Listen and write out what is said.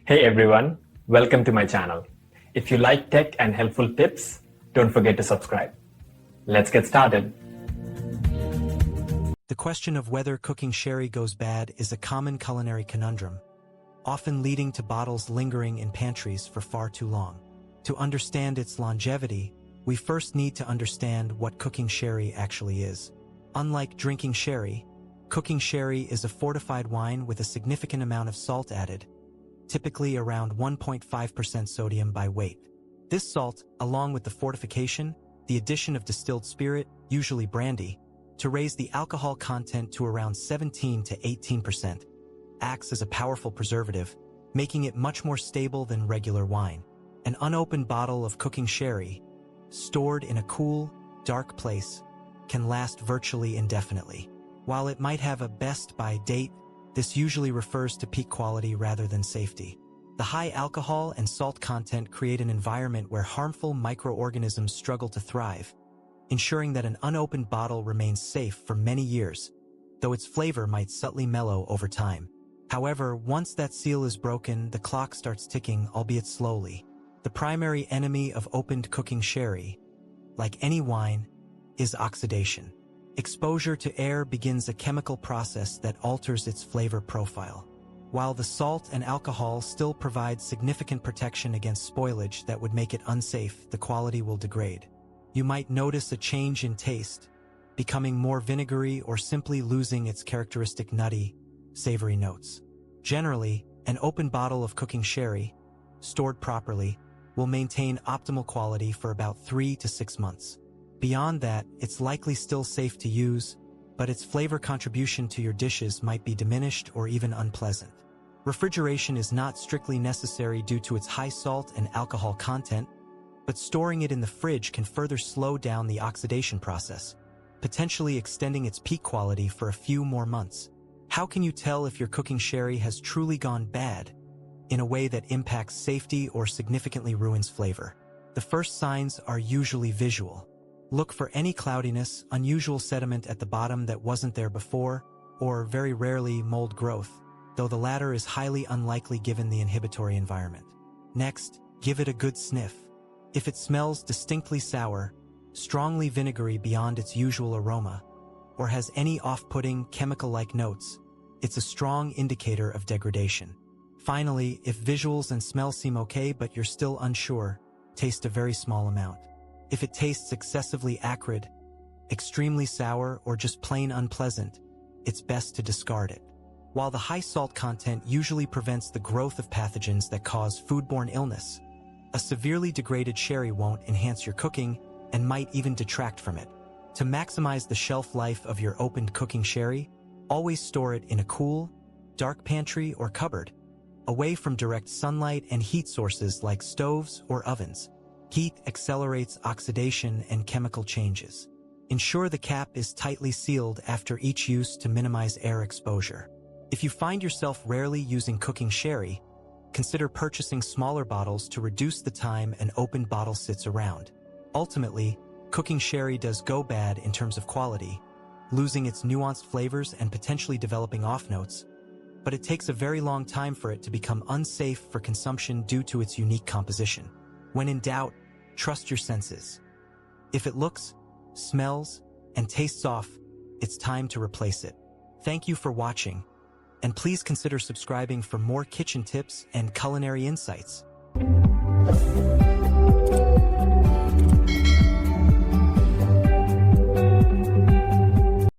Hey everyone, welcome to my channel. If you like tech and helpful tips, don't forget to subscribe. Let's get started. The question of whether cooking sherry goes bad is a common culinary conundrum, often leading to bottles lingering in pantries for far too long. To understand its longevity, we first need to understand what cooking sherry actually is. Unlike drinking sherry, cooking sherry is a fortified wine with a significant amount of salt added, typically around 1.5% sodium by weight. This salt, along with the fortification, the addition of distilled spirit, usually brandy, to raise the alcohol content to around 17 to 18%, acts as a powerful preservative, making it much more stable than regular wine. An unopened bottle of cooking sherry, stored in a cool, dark place, can last virtually indefinitely. While it might have a best-by date, this usually refers to peak quality rather than safety. The high alcohol and salt content create an environment where harmful microorganisms struggle to thrive, ensuring that an unopened bottle remains safe for many years, though its flavor might subtly mellow over time. However, once that seal is broken, the clock starts ticking, albeit slowly. The primary enemy of opened cooking sherry, like any wine, is oxidation. Exposure to air begins a chemical process that alters its flavor profile. While the salt and alcohol still provide significant protection against spoilage that would make it unsafe, the quality will degrade. You might notice a change in taste, becoming more vinegary or simply losing its characteristic nutty, savory notes. Generally, an open bottle of cooking sherry, stored properly, will maintain optimal quality for about 3 to 6 months. Beyond that, it's likely still safe to use, but its flavor contribution to your dishes might be diminished or even unpleasant. Refrigeration is not strictly necessary due to its high salt and alcohol content, but storing it in the fridge can further slow down the oxidation process, potentially extending its peak quality for a few more months. How can you tell if your cooking sherry has truly gone bad in a way that impacts safety or significantly ruins flavor? The first signs are usually visual. Look for any cloudiness, unusual sediment at the bottom that wasn't there before, or very rarely mold growth, though the latter is highly unlikely given the inhibitory environment. Next, give it a good sniff. If it smells distinctly sour, strongly vinegary beyond its usual aroma, or has any off-putting chemical-like notes, it's a strong indicator of degradation. Finally, if visuals and smell seem okay but you're still unsure, taste a very small amount. If it tastes excessively acrid, extremely sour, or just plain unpleasant, it's best to discard it. While the high salt content usually prevents the growth of pathogens that cause foodborne illness, a severely degraded sherry won't enhance your cooking and might even detract from it. To maximize the shelf life of your opened cooking sherry, always store it in a cool, dark pantry or cupboard, away from direct sunlight and heat sources like stoves or ovens. Heat accelerates oxidation and chemical changes. Ensure the cap is tightly sealed after each use to minimize air exposure. If you find yourself rarely using cooking sherry, consider purchasing smaller bottles to reduce the time an opened bottle sits around. Ultimately, cooking sherry does go bad in terms of quality, losing its nuanced flavors and potentially developing off-notes, but it takes a very long time for it to become unsafe for consumption due to its unique composition. When in doubt, trust your senses. If it looks, smells, and tastes off, it's time to replace it. Thank you for watching, and please consider subscribing for more kitchen tips and culinary insights.